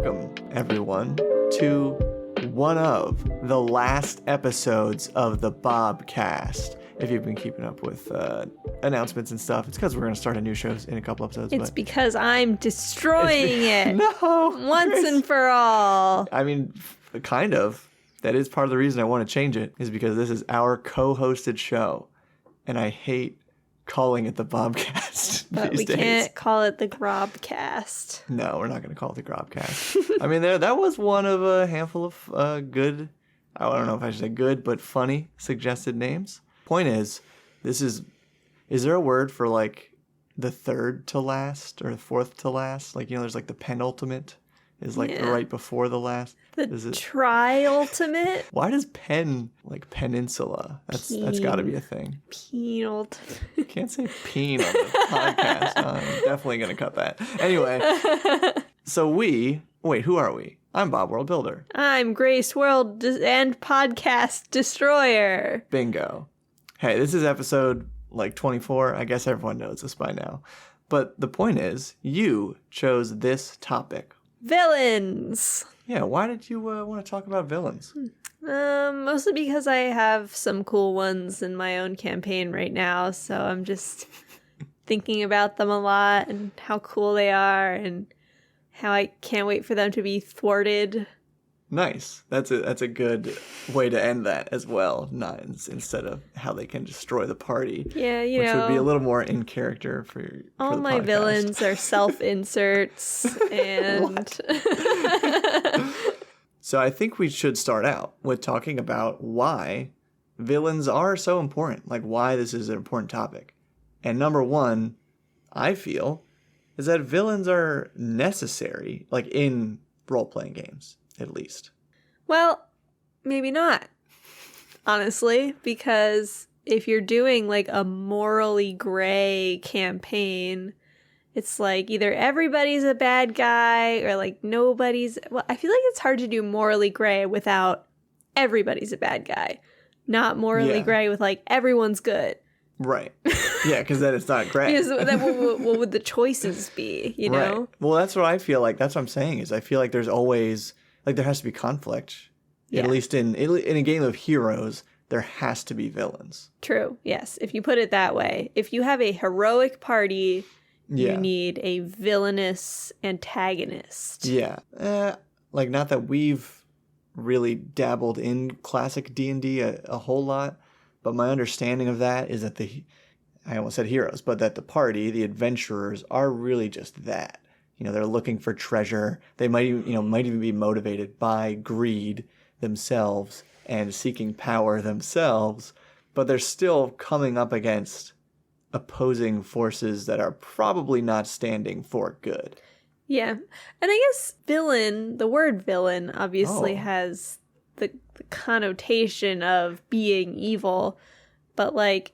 Welcome, everyone, to one of the last episodes of the Bobcast. If you've been keeping up with announcements and stuff, it's because we're going to start a new show in a couple episodes. It's because I'm destroying it. No! Once and for all. I mean, kind of. That is part of the reason I want to change it, is because this is our co-hosted show, and I hate calling it the Bobcast. But we can't call it the Grobcast. No, we're not going to call it the Grobcast. I mean, that was one of a handful of good, I don't know if I should say good, but funny suggested names. Point is there a word for like the third to last or the fourth to last? Like, there's like the penultimate is like the right before the last. The tri-ultimate? Why does like peninsula? That's got to be a thing. Penultimate. You can't say peen on the podcast. I'm definitely going to cut that. Anyway, so who are we? I'm Bob World Builder. I'm Grace World and Podcast Destroyer. Bingo. Hey, this is episode like 24. I guess everyone knows this by now. But the point is, you chose this topic. Villains. Yeah, why did you want to talk about villains? Mostly because I have some cool ones in my own campaign right now, so I'm just thinking about them a lot and how cool they are and how I can't wait for them to be thwarted. Nice. That's a good way to end that as well. Not instead of how they can destroy the party. Yeah, which would be a little more in character for all the my podcast. Villains are self-inserts and So I think we should start out with talking about why villains are so important, like why this is an important topic. And number one, I feel, is that villains are necessary, like in role-playing games. At least. Well, maybe not, honestly, because if you're doing like a morally gray campaign, it's like either everybody's a bad guy or like nobody's. Well, I feel like it's hard to do morally gray without everybody's a bad guy, not morally gray with like everyone's good. Right. Yeah, because then it's not gray. Because then what would the choices be, you know? Right. Well, that's what I feel like. That's what I'm saying is I feel like there's always... Like, there has to be conflict. Yeah. At least in a game of heroes, there has to be villains. True, yes. If you put it that way. If you have a heroic party, you need a villainous antagonist. Yeah. Like, not that we've really dabbled in classic D&D a whole lot, but my understanding of that is that I almost said heroes, but that the party, the adventurers, are really just that. They're looking for treasure. They might even be motivated by greed themselves and seeking power themselves, but they're still coming up against opposing forces that are probably not standing for good. Yeah. And I guess villain, the word villain obviously has the connotation of being evil, but like,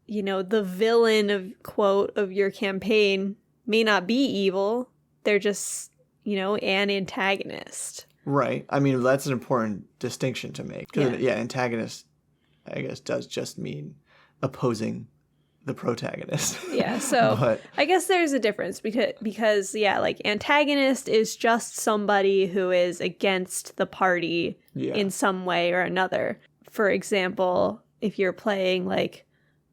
the villain of your campaign may not be evil. They're just, an antagonist. Right. I mean, that's an important distinction to make. Because, antagonist, I guess, does just mean opposing the protagonist. Yeah, so I guess there's a difference because like, antagonist is just somebody who is against the party in some way or another. For example, if you're playing, like,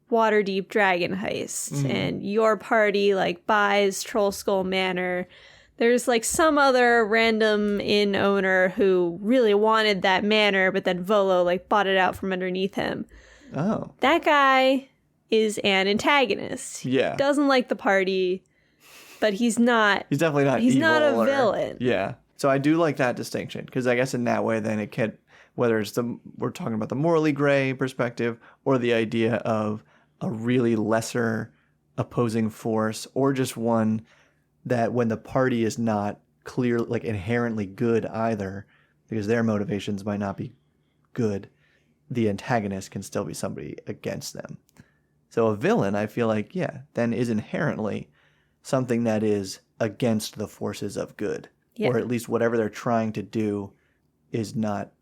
Waterdeep Dragon Heist and your party like buys Troll Skull Manor, there's like some other random inn owner who really wanted that manor, but then Volo like bought it out from underneath him. Oh. That guy is an antagonist. Yeah. Doesn't like the party, but he's definitely not evil. He's not a villain. Yeah. So I do like that distinction because I guess in that way then it can, whether it's we're talking about the morally gray perspective or the idea of a really lesser opposing force, or just one that when the party is not clear, like inherently good either, because their motivations might not be good, the antagonist can still be somebody against them. So a villain, I feel like, then is inherently something that is against the forces of good, or at least whatever they're trying to do is not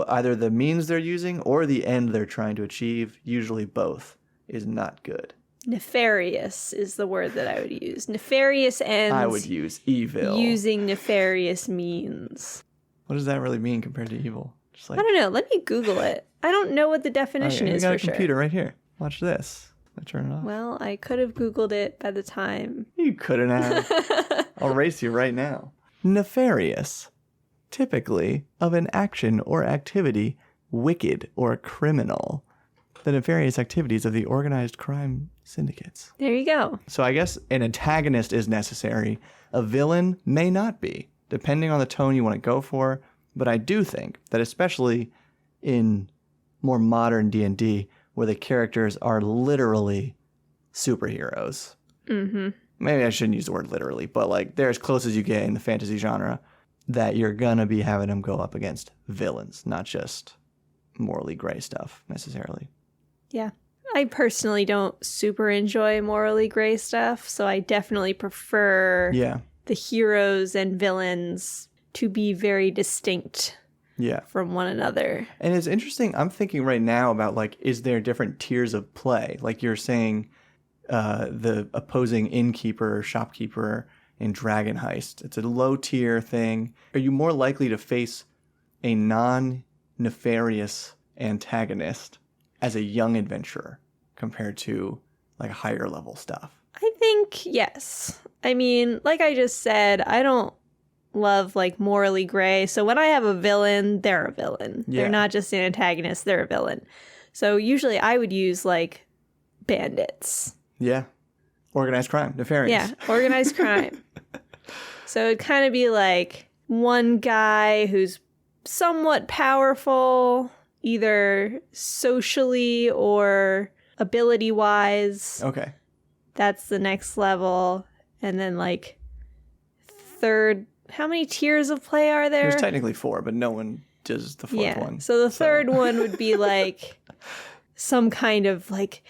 either the means they're using or the end they're trying to achieve, usually both, is not good. Nefarious is the word that I would use. Nefarious ends. I would use evil. Using nefarious means. What does that really mean compared to evil? Just like, I don't know. Let me Google it. I don't know what the definition is I got for a computer right here. Watch this. I turn it off. Well, I could have Googled it by the time. You couldn't have. I'll race you right now. Nefarious. Typically of an action or activity wicked or criminal. The nefarious activities of the organized crime syndicates. There you go. So I guess an antagonist is necessary. A villain may not be, depending on the tone you want to go for. But I do think that especially in more modern D&D, where the characters are literally superheroes. Mm-hmm. Maybe I shouldn't use the word literally, but like they're as close as you get in the fantasy genre, that you're going to be having them go up against villains, not just morally gray stuff necessarily. Yeah. I personally don't super enjoy morally gray stuff, so I definitely prefer the heroes and villains to be very distinct from one another. And it's interesting, I'm thinking right now about like, is there different tiers of play? Like you're saying the opposing innkeeper or shopkeeper in Dragon Heist. It's a low tier thing. Are you more likely to face a non-nefarious antagonist as a young adventurer compared to like higher level stuff? I think yes. I mean, like I just said, I don't love like morally gray. So when I have a villain, they're a villain. Yeah. They're not just an antagonist, they're a villain. So usually I would use like bandits. Yeah. Organized crime, nefarious. Yeah, organized crime. So it'd kind of be like one guy who's somewhat powerful, either socially or ability-wise. Okay. That's the next level. And then like third, how many tiers of play are there? There's technically 4, but no one does the 4th one. So the third one would be like some kind of like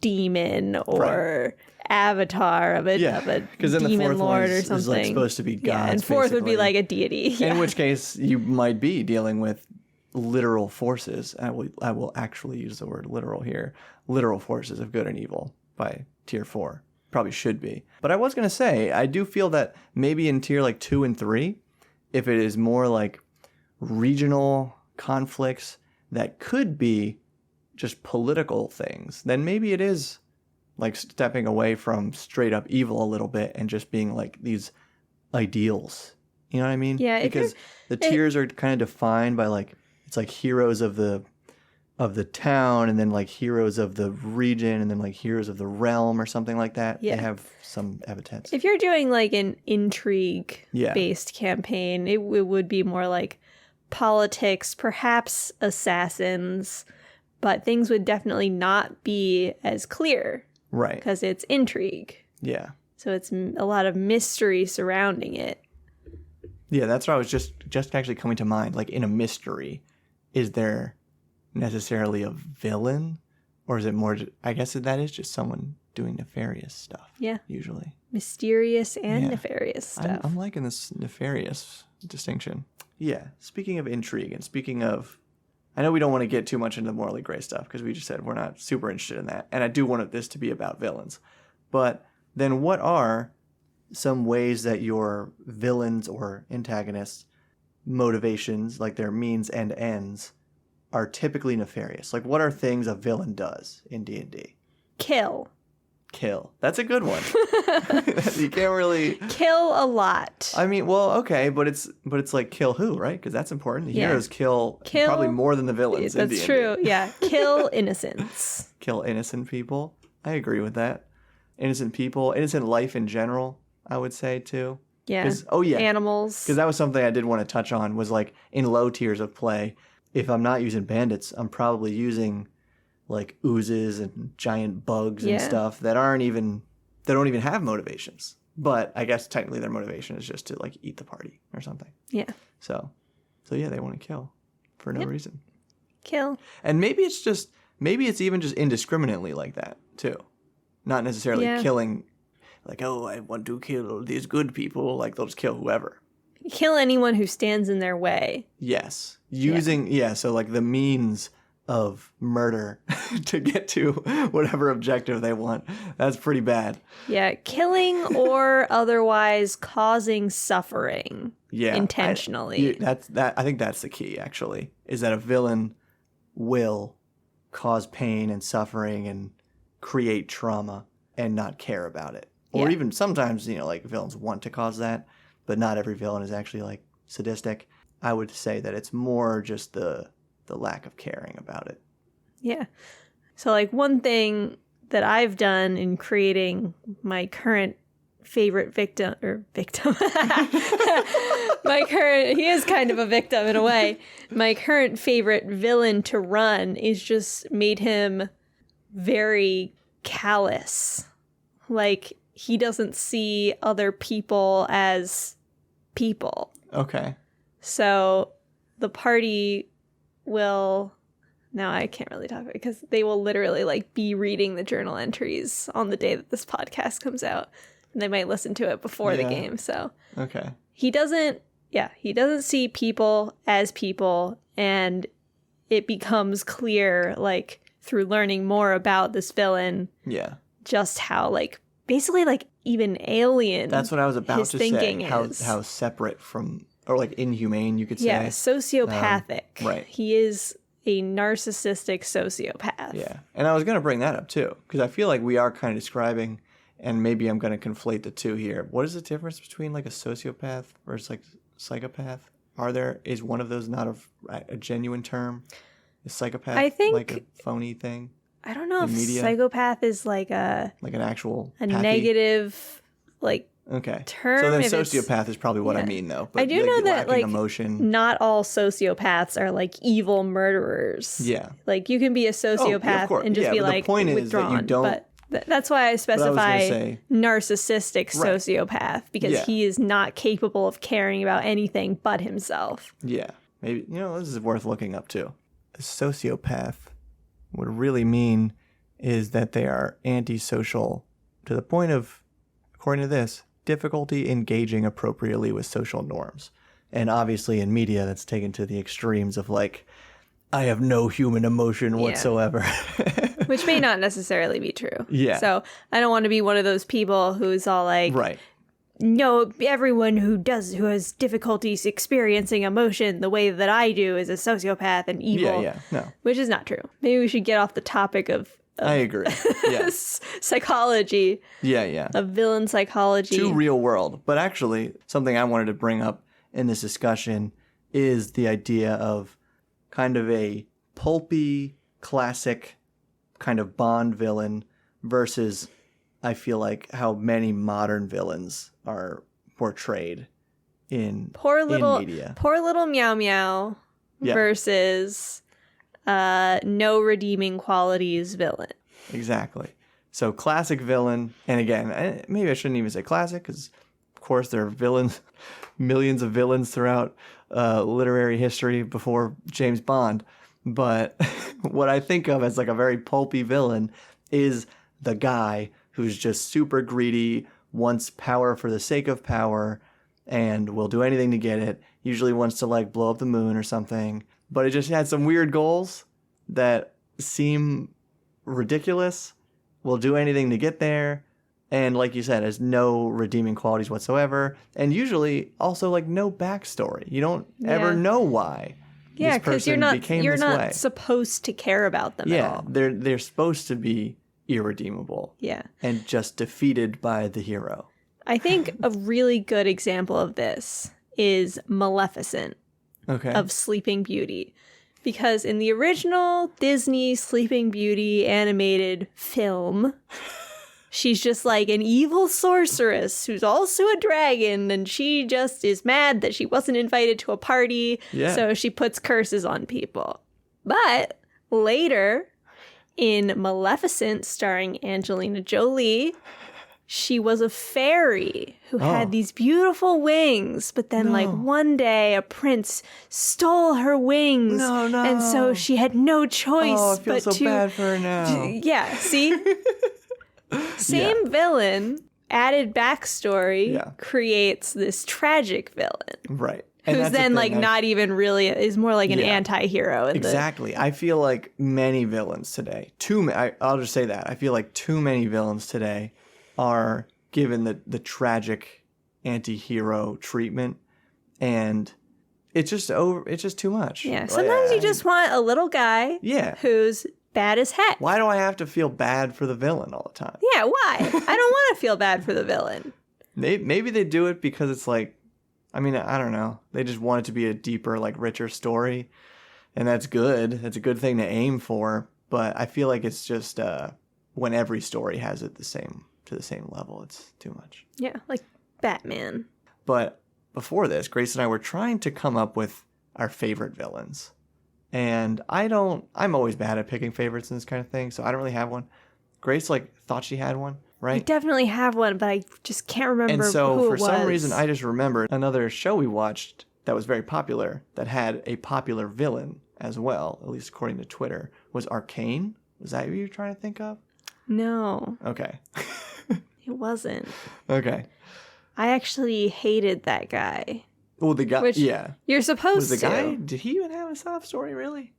demon or avatar of a demon lord or something. Is like supposed to be gods. Yeah, and fourth would be like a deity. Yeah. In which case you might be dealing with literal forces. I will actually use the word literal here. Literal forces of good and evil by tier 4. Probably should be. But I was going to say, I do feel that maybe in tier like 2 and 3, if it is more like regional conflicts that could be just political things, then maybe it is like stepping away from straight up evil a little bit and just being like these ideals. You know what I mean? Yeah. Because the tiers are kind of defined by like, it's like heroes of the town, and then like heroes of the region, and then like heroes of the realm or something like that. Yeah. They have some epithets. If you're doing like an intrigue-based campaign, it would be more like politics, perhaps assassins, but things would definitely not be as clear. Right. Because it's intrigue. Yeah. So it's a lot of mystery surrounding it. Yeah, that's what I was just actually coming to mind. Like in a mystery, is there necessarily a villain, or is it more, I guess that is just someone doing nefarious stuff. Yeah, usually mysterious and nefarious stuff. I'm liking this nefarious distinction. Yeah, speaking of intrigue, and speaking of, I know we don't want to get too much into the morally gray stuff because we just said we're not super interested in that, and I do want this to be about villains, but then what are some ways that your villains or antagonists motivations, like their means and ends, are typically nefarious? Like, what are things a villain does in D&D? Kill. That's a good one. You can't really kill a lot. I mean, well, okay, but it's like kill who, right? Because that's important. The heroes kill probably more than the villains. That's in D&D. True. Yeah, kill innocents. Kill innocent people. I agree with that. Innocent people, innocent life in general, I would say too. Yeah. Animals. Because that was something I did want to touch on, was like in low tiers of play, if I'm not using bandits, I'm probably using like oozes and giant bugs and stuff that don't even have motivations. But I guess technically their motivation is just to like eat the party or something. Yeah. So yeah, they want to kill for no reason. Kill. And maybe it's even just indiscriminately like that too. Not necessarily killing like, oh, I want to kill these good people. Like they'll just kill whoever. Kill anyone who stands in their way. Yes. So like the means of murder to get to whatever objective they want. That's pretty bad. Yeah, killing or otherwise causing suffering intentionally. I think that's the key, actually, is that a villain will cause pain and suffering and create trauma and not care about it. Or even sometimes, like villains want to cause that, but not every villain is actually like sadistic. I would say that it's more just the lack of caring about it. Yeah. So like one thing that I've done in creating my current favorite victim he is kind of a victim in a way. My current favorite villain to run is just made him very callous. Like he doesn't see other people as people. Okay. So the party will, now I can't really talk about it because they will literally like be reading the journal entries on the day that this podcast comes out. And they might listen to it before the game. So okay. He doesn't see people as people, and it becomes clear like through learning more about this villain. Yeah. Just how like basically like even alien. That's what I was about to say. Is. How separate from, or like inhumane, you could say. Yeah, sociopathic. Right. He is a narcissistic sociopath. Yeah. And I was going to bring that up too, because I feel like we are kind of describing, and maybe I'm going to conflate the two here. What is the difference between like a sociopath versus like psychopath? Is one of those not a genuine term? Is psychopath I think, like a phony thing? I don't know if psychopath is like an actual negative like term. So then sociopath is probably what I mean though. But I do know that like emotion. Not all sociopaths are like evil murderers. Yeah. Like you can be a sociopath and just be like withdrawn. The point is that you don't. But that's why I specify narcissistic sociopath, because he is not capable of caring about anything but himself. Yeah. Maybe, this is worth looking up too. A sociopath, what it really mean is that they are antisocial to the point of, according to this, difficulty engaging appropriately with social norms. And obviously in media, that's taken to the extremes of like, I have no human emotion whatsoever. Which may not necessarily be true. Yeah. So I don't want to be one of those people who's all like, right. No, everyone who has difficulties experiencing emotion the way that I do is a sociopath and evil. Yeah, no. Which is not true. Maybe we should get off the topic of I agree. Yes. Psychology. Yeah. Of villain psychology. To real world. But actually, something I wanted to bring up in this discussion is the idea of kind of a pulpy, classic kind of Bond villain versus, I feel like, how many modern villains are portrayed in media. Poor little Meow Meow versus no redeeming qualities villain. Exactly. So classic villain, and again, maybe I shouldn't even say classic, because of course there are villains, millions of villains throughout literary history before James Bond. But what I think of as like a very pulpy villain is the guy who's just super greedy, wants power for the sake of power, and will do anything to get it. Usually wants to like blow up the moon or something, but it just had some weird goals that seem ridiculous, will do anything to get there, and like you said, has no redeeming qualities whatsoever, and usually also like no backstory. You don't ever know why. Yeah, because you're not supposed to care about them at all. Yeah, they're supposed to be irredeemable. Yeah. And just defeated by the hero. I think a really good example of this is Maleficent of Sleeping Beauty. Because in the original Disney Sleeping Beauty animated film, she's just like an evil sorceress who's also a dragon, and she just is mad that she wasn't invited to a party, so she puts curses on people. But later, in Maleficent, starring Angelina Jolie, she was a fairy who had these beautiful wings, but then like one day a prince stole her wings. No. And so she had no choice I feel so bad for her now. Yeah, see? Same villain, added backstory creates this tragic villain. Right. Who's then like not even really is more like an anti-hero. Exactly. I feel like many villains today, I'll just say that. I feel like too many villains today are given the tragic anti-hero treatment, and it's just too much. Yeah. Sometimes you just want a little guy who's bad as heck. Why do I have to feel bad for the villain all the time? Yeah, why? I don't want to feel bad for the villain. Maybe they do it because it's like, I mean, I don't know. They just want it to be a deeper, like richer story. And that's good. That's a good thing to aim for. But I feel like it's just when every story has it to the same level, it's too much. Yeah, like Batman. But before this, Grace and I were trying to come up with our favorite villains. And I'm always bad at picking favorites in this kind of thing, so I don't really have one. Grace, like, thought she had one, right? I definitely have one, but I just can't remember and so, who it for was. some reason, I just remembered another show we watched that was very popular, that had a popular villain as well, at least according to Twitter, was Arcane. Was that what you were trying to think of? No. Okay. It wasn't. Okay. I actually hated that guy. Well, the guy, You're supposed to. Was the guy, did he even have a soft story, really?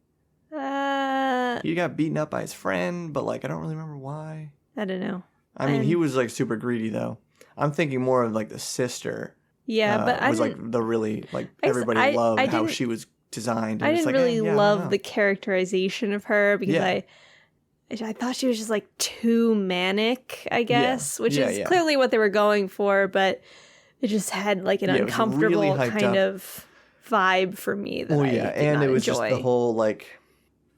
He got beaten up by his friend, but, like, I don't really remember why. I don't know. I mean, he was, like, super greedy, though. I'm thinking more of, like, the sister. Yeah, but I was, like, the really, like, everybody loved how she was designed. And I didn't really love the characterization of her because I thought she was just, like, too manic, I guess, which is clearly what they were going for, but it just had, like, an uncomfortable really kind of vibe for me that I did not it was enjoy. Just the whole, like,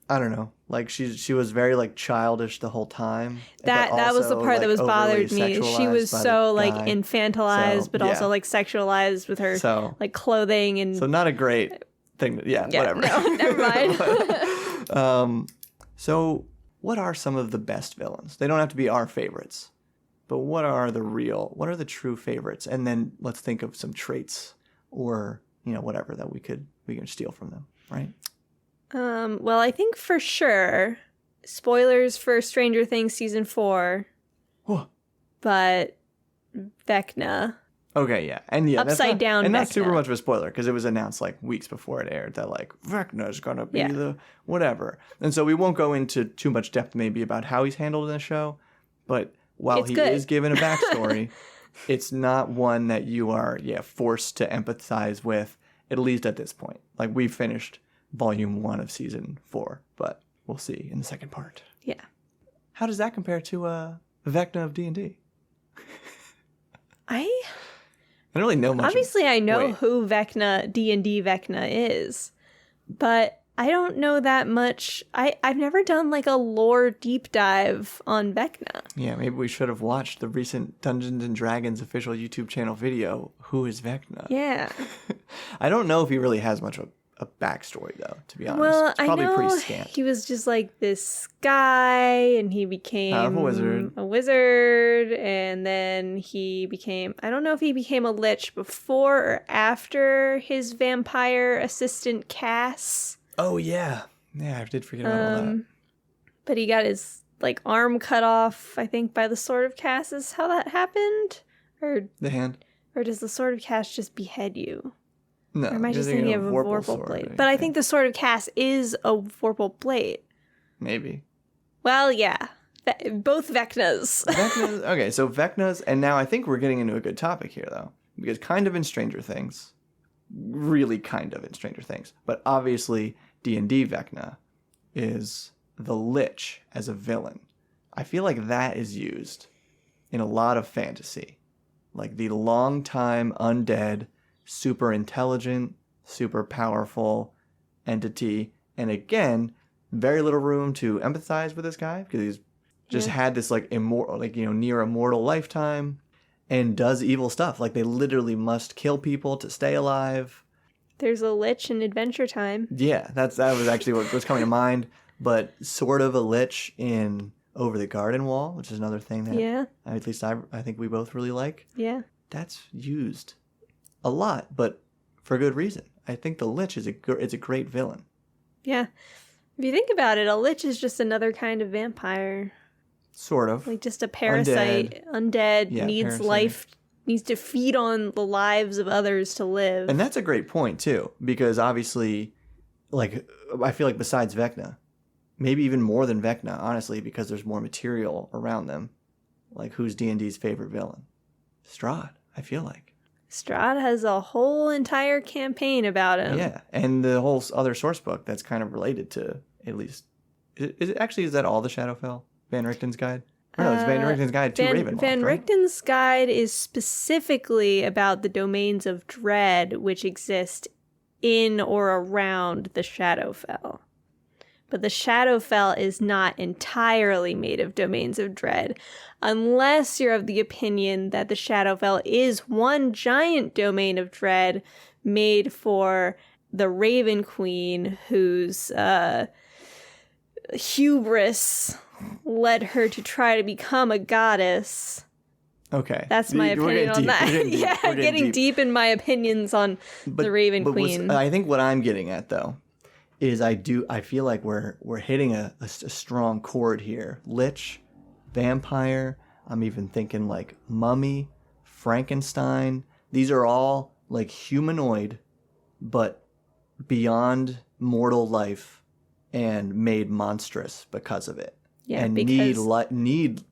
I don't know, like, she was very, like, childish the whole time. That was the part, like, that was bothered me. She was so, like, infantilized, but also, like, sexualized with her, like, clothing and... So not a great thing. Whatever. No, never mind. So what are some of the best villains? They don't have to be our favorites, but what are the true favorites? And then let's think of some traits or, whatever that we can steal from them, right? Well, I think for sure, spoilers for Stranger Things season 4, but Vecna. Okay, yeah. And Upside down and Vecna. not super much of a spoiler because it was announced like weeks before it aired that like Vecna's going to be the whatever. And so we won't go into too much depth maybe about how he's handled in the show, but while he is given a backstory, it's not one that you are forced to empathize with, at least at this point. Like we've finished volume 1 of season 4, but we'll see in the second part. Yeah. How does that compare to Vecna of D&D? I don't really know much. Obviously, I know who Vecna, D&D Vecna is, but I don't know that much. I've never done like a lore deep dive on Vecna. Yeah, maybe we should have watched the recent Dungeons & Dragons official YouTube channel video, Who is Vecna? Yeah. I don't know if he really has much of a backstory, though, to be honest. Well, it's probably I know pretty scant. He was just like this guy, and he became a wizard, and then he became, I don't know if he became a lich before or after his vampire assistant Cass. Oh, yeah. Yeah, I did forget about all that. But he got his, like, arm cut off, I think, by the Sword of Cass is how that happened? Or the hand? Or does the Sword of Cass just behead you? No, or am I just thinking of a Vorpal blade? But I think the Sword of Cass is a Vorpal blade. Maybe. Well, yeah. Both Vecnas. Okay, so Vecnas, and now I think we're getting into a good topic here, though. Because kind of in Stranger Things, really kind of in Stranger Things, but obviously D&D Vecna is the Lich as a villain. I feel like that is used in a lot of fantasy. Like the long-time undead, super intelligent, super powerful entity. And again, very little room to empathize with this guy because he's just had this like immortal, like, near immortal lifetime and does evil stuff. Like they literally must kill people to stay alive. There's a Lich in Adventure Time. Yeah, that was actually what was coming to mind. But sort of a Lich in Over the Garden Wall, which is another thing that at least I think we both really like. Yeah. That's used a lot, but for good reason. I think the Lich is a great villain. Yeah. If you think about it, a Lich is just another kind of vampire. Sort of. Like just a parasite. Undead needs needs to feed on the lives of others to live. And that's a great point, too, because obviously, like, I feel like besides Vecna, maybe even more than Vecna, honestly, because there's more material around them. Like, who's D&D's favorite villain? Strahd, I feel like. Strahd has a whole entire campaign about him. Yeah, and the whole other source book that's kind of related to, at least... Is that all the Shadowfell? Van Richten's Guide? Or no, it's Van Richten's Guide to Ravenloft, Van right? Richten's Guide is specifically about the domains of dread which exist in or around the Shadowfell. But the Shadowfell is not entirely made of domains of dread, unless you're of the opinion that the Shadowfell is one giant domain of dread made for the Raven Queen, whose hubris led her to try to become a goddess. Okay. That's my opinion on that. We're getting deep in my opinions on the Raven Queen. I think what I'm getting at, though, is I feel like we're hitting a strong chord here. Lich, vampire, I'm even thinking like mummy, Frankenstein. These are all like humanoid, but beyond mortal life and made monstrous because of it. Yeah, and because need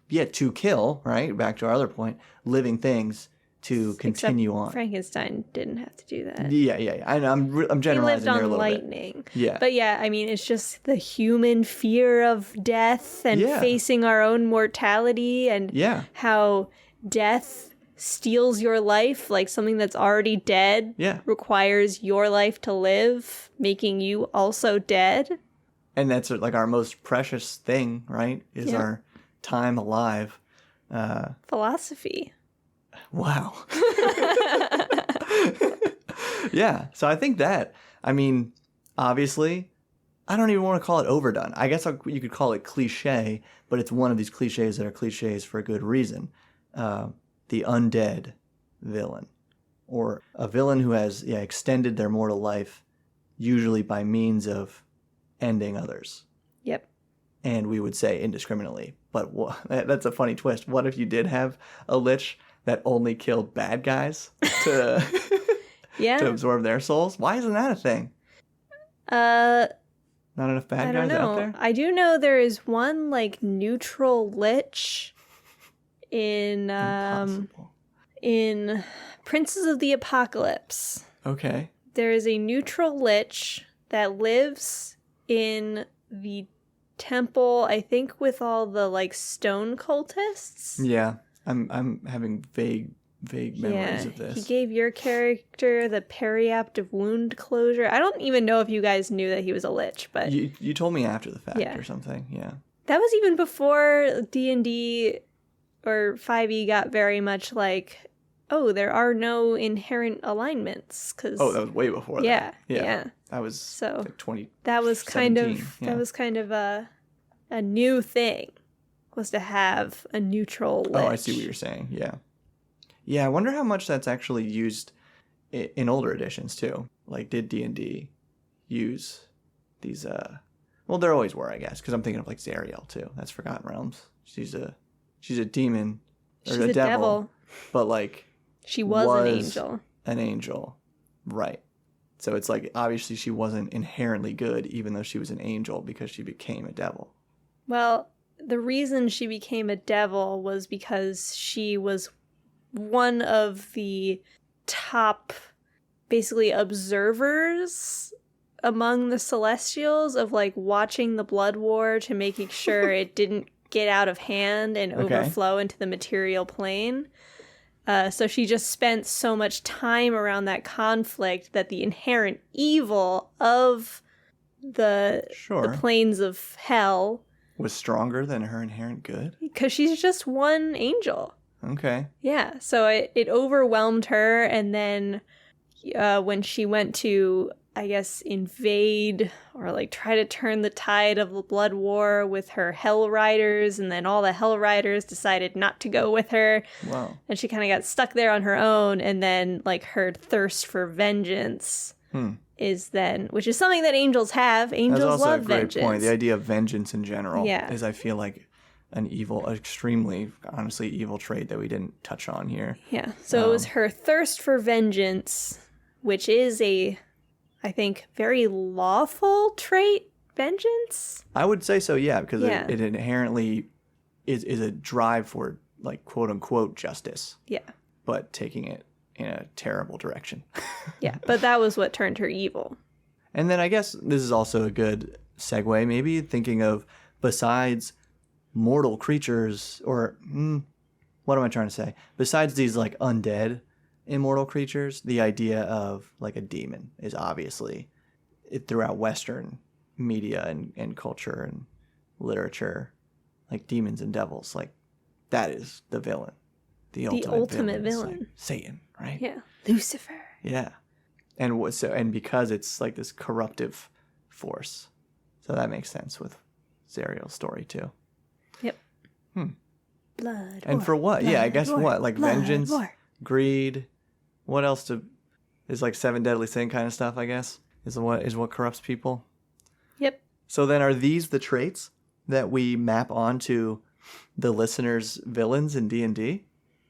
to kill, right? Back to our other point, living things to continue on. Frankenstein didn't have to do that. Yeah. I'm generalizing here a little bit. He lived on lightning. Yeah. But yeah, I mean, it's just the human fear of death and facing our own mortality and how death steals your life, like something that's already dead requires your life to live, making you also dead. And that's like our most precious thing, right? Is our time alive. Philosophy. Wow. Yeah. So I think that, I mean, obviously, I don't even want to call it overdone. I guess you could call it cliche, but it's one of these cliches that are cliches for a good reason. The undead villain, or a villain who has extended their mortal life, usually by means of ending others. Yep. And we would say indiscriminately. But that's a funny twist. What if you did have a lich that only killed bad guys to to absorb their souls? Why isn't that a thing? Not enough bad guys out there? I do know there is one like neutral lich in Princes of the Apocalypse. Okay. There is a neutral lich that lives in the temple, I think, with all the like stone cultists. Yeah, I'm having vague memories of this. He gave your character the periaptive wound closure. I don't even know if you guys knew that he was a lich, but you told me after the fact or something. Yeah, that was even before D&D or 5e got very much like, oh, there are no inherent alignments. That was way before that. Yeah. That was like 20. That was kind of a new thing, was to have a neutral lich. Oh, I see what you're saying. Yeah. Yeah, I wonder how much that's actually used in older editions too. Like, did D&D use these? Well, there always were, I guess, because I'm thinking of like Zariel too. That's Forgotten Realms. She's a demon or she's a devil, but like she was an angel. An angel, right? So it's like obviously she wasn't inherently good, even though she was an angel, because she became a devil. Well, the reason she became a devil was because she was one of the top, basically, observers among the Celestials of like watching the blood war to making sure it didn't get out of hand and overflow into the material plane. So she just spent so much time around that conflict that the inherent evil of the planes of hell was stronger than her inherent good? Because she's just one angel. Okay. Yeah, so it overwhelmed her, and then when she went to, I guess, invade or like try to turn the tide of the blood war with her Hell Riders, and then all the Hell Riders decided not to go with her. Wow. And she kind of got stuck there on her own, and then like her thirst for vengeance is then, which is something that angels have. Angels love vengeance. That's also a great point. The idea of vengeance in general is, I feel like, an extremely, honestly, evil trait that we didn't touch on here. Yeah. So it was her thirst for vengeance, which is a, I think, very lawful trait. Vengeance? I would say so, yeah, because it inherently is a drive for, like, quote unquote justice. Yeah. But taking it in a terrible direction. Yeah, but that was what turned her evil. And then I guess this is also a good segue, maybe thinking of, besides mortal creatures, or what am I trying to say? Besides these, like, undead immortal creatures, the idea of, like, a demon is obviously throughout Western media and culture and literature, like demons and devils, like that is the villain, the ultimate villain. Like Satan, right? Yeah, Lucifer. Yeah, and because it's like this corruptive force, so that makes sense with Zariel's story too. Yep. Blood. And for what? Yeah, I guess what? Like vengeance, greed. What else is like 7 deadly sin kind of stuff? I guess is what corrupts people. Yep. So then are these the traits that we map onto the listener's villains in D&D?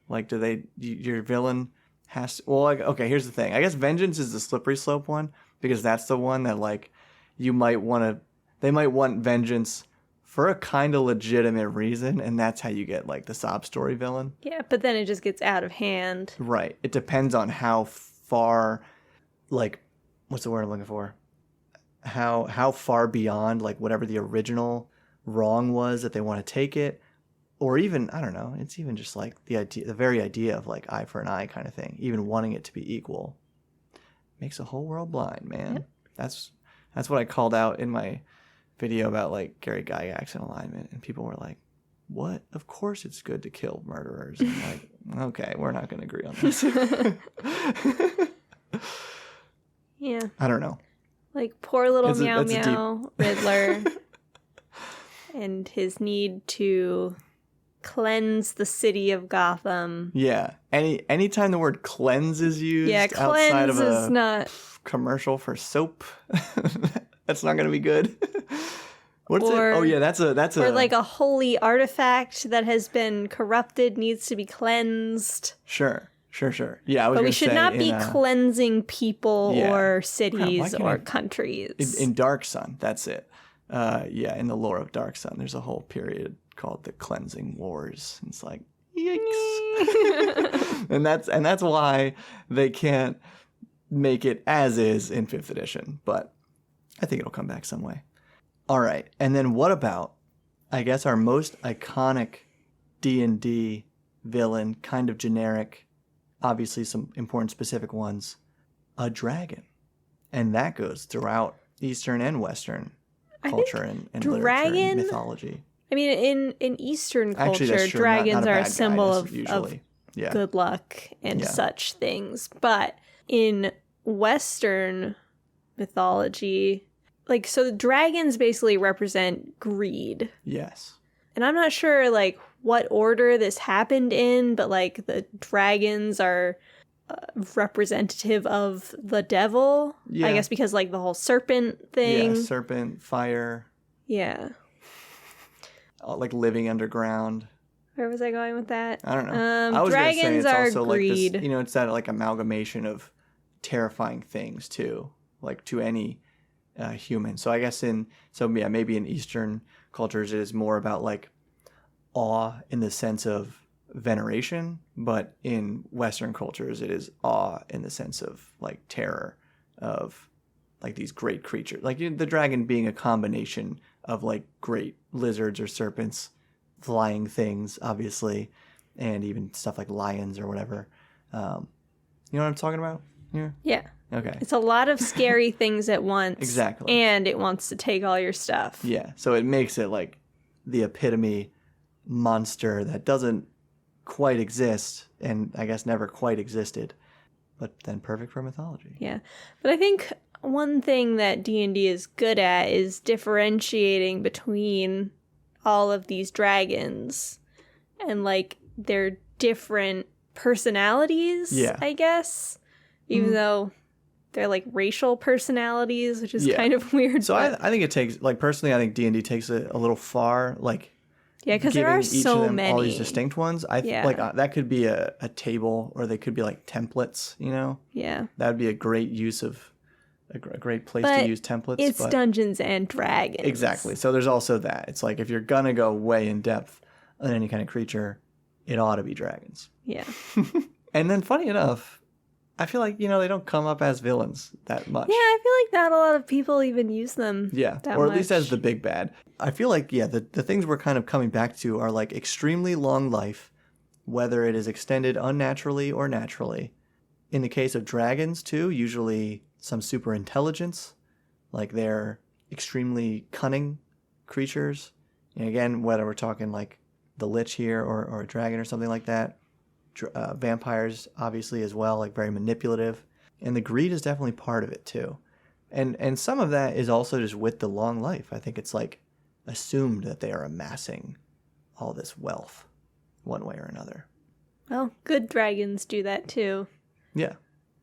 Like, your villain has to, well, like, okay, here's the thing. I guess vengeance is the slippery slope one, because that's the one that, like, they might want vengeance for a kind of legitimate reason, and that's how you get, like, the sob story villain. Yeah, but then it just gets out of hand. Right. It depends on how far, like, what's the word I'm looking for? How far beyond, like, whatever the original wrong was that they want to take it, or even, I don't know, it's even just like the very idea of, like, eye for an eye kind of thing, even wanting it to be equal, makes a whole world blind, man. Yep. That's what I called out in my video about, like, Gary Gygax and alignment, and people were like, what? Of course it's good to kill murderers. And like, okay, we're not going to agree on this. Yeah. I don't know. Like, poor little Meow Riddler and his need to cleanse the city of Gotham. Yeah. Anytime the word cleanse is used outside of a not commercial for soap, that's not going to be good. What's it? Oh yeah, that's or like a holy artifact that has been corrupted needs to be cleansed. Sure. Yeah, but we should not be cleansing people or cities or countries. In Dark Sun, that's it. In the lore of Dark Sun, there's a whole period called the Cleansing Wars. It's like, yikes. and that's why they can't make it as is in 5th edition, but I think it'll come back some way. All right, and then what about, I guess, our most iconic D&D villain, kind of generic, obviously some important specific ones, a dragon. And that goes throughout Eastern and Western culture and literature and mythology. I mean, in Eastern culture, dragons are a symbol of good luck and such things. But in Western mythology, like, so the dragons basically represent greed. Yes. And I'm not sure, like, what order this happened in, but, like, the dragons are representative of the devil. Yeah. I guess because, like, the whole serpent thing. Yeah, serpent, fire. Yeah. Like living underground. Where was I going with that? I don't know. I was dragons gonna say it's are also greed. Like this, it's that, like, amalgamation of terrifying things too, like to any human. So I guess maybe in Eastern cultures it is more about, like, awe in the sense of veneration, but in Western cultures it is awe in the sense of, like, terror of, like, these great creatures, like the dragon being a combination of, like, great lizards or serpents, flying things obviously, and even stuff like lions or whatever. You know what I'm talking about here? Yeah. Okay. It's a lot of scary things at once. Exactly. And it wants to take all your stuff. Yeah. So it makes it like the epitome monster that doesn't quite exist, and I guess never quite existed, but then perfect for mythology. Yeah. But I think one thing that D&D is good at is differentiating between all of these dragons and, like, their different personalities, I guess. Even though they're, like, racial personalities, which is kind of weird. So I think it takes, like, personally, I think D&D takes it a little far. Like, Yeah, because there are each of so them many. all these distinct ones. Yeah. Like that could be a table, or they could be like templates. You know, Yeah. that would be a great use of a great place But to use templates. It's Dungeons and Dragons. Exactly. So there's also that. It's like if you're gonna go way in depth on any kind of creature, it ought to be dragons. Yeah. And then, funny enough, I feel like, you know, they don't come up as villains that much. Yeah, I feel like not a lot of people even use them. Yeah, or at least as the big bad. I feel like, yeah, the things we're kind of coming back to are like extremely long life, whether it is extended unnaturally or naturally. In the case of dragons, too, usually some super intelligence, like they're extremely cunning creatures. And again, whether we're talking like the lich here or a dragon or something like that. Vampires, obviously, as well, like very manipulative. And the greed is definitely part of it, too. And some of that is also just with the long life. I think it's like assumed that they are amassing all this wealth one way or another. Well, good dragons do that, too. Yeah.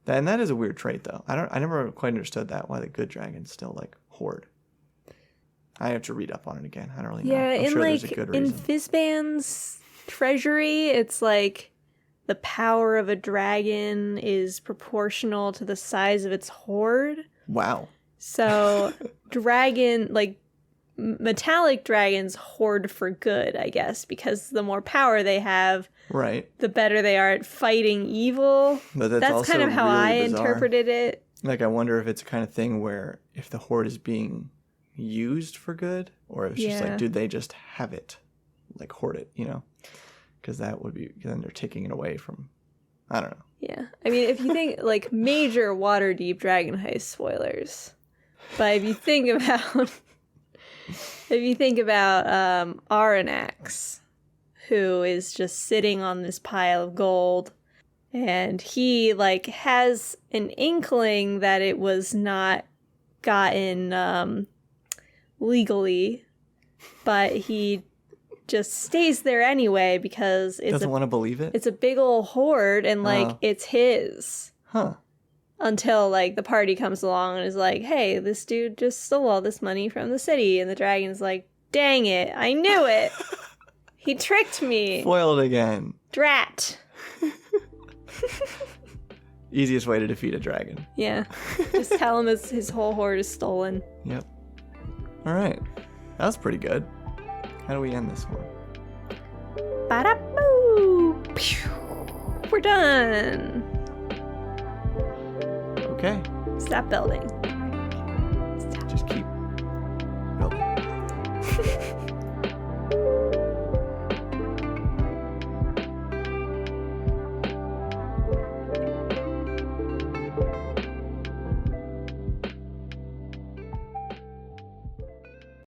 And that is a weird trait, though. I never quite understood that, why the good dragons still, like, hoard. I have to read up on it again. I don't really know. I'm sure there's a good reason. In Fizban's treasury, it's like the power of a dragon is proportional to the size of its hoard. Wow. So metallic dragons hoard for good, I guess, because the more power they have, right, the better they are at fighting evil. But that's kind of how really I bizarre. interpreted it. Like, I wonder if it's a kind of thing where if the hoard is being used for good, or if it's just like, do they just have it, like hoard it, you know? Because that would be, then they're taking it away from, I don't know. Yeah. I mean, if you think, like, major Waterdeep Dragon Heist spoilers, but if you think about Aranax, who is just sitting on this pile of gold, and he, like, has an inkling that it was not gotten legally, but he just stays there anyway because it's doesn't want to believe it. It's a big old hoard, and like it's his. Huh. Until like the party comes along and is like, "Hey, this dude just stole all this money from the city," and the dragon's like, "Dang it! I knew it. He tricked me. Foiled again. Drat." Easiest way to defeat a dragon. Yeah. Just tell him his whole hoard is stolen. Yep. All right. That was pretty good. How do we end this one? Ba-da-boo! Pew! We're done. Okay. Stop building. Just keep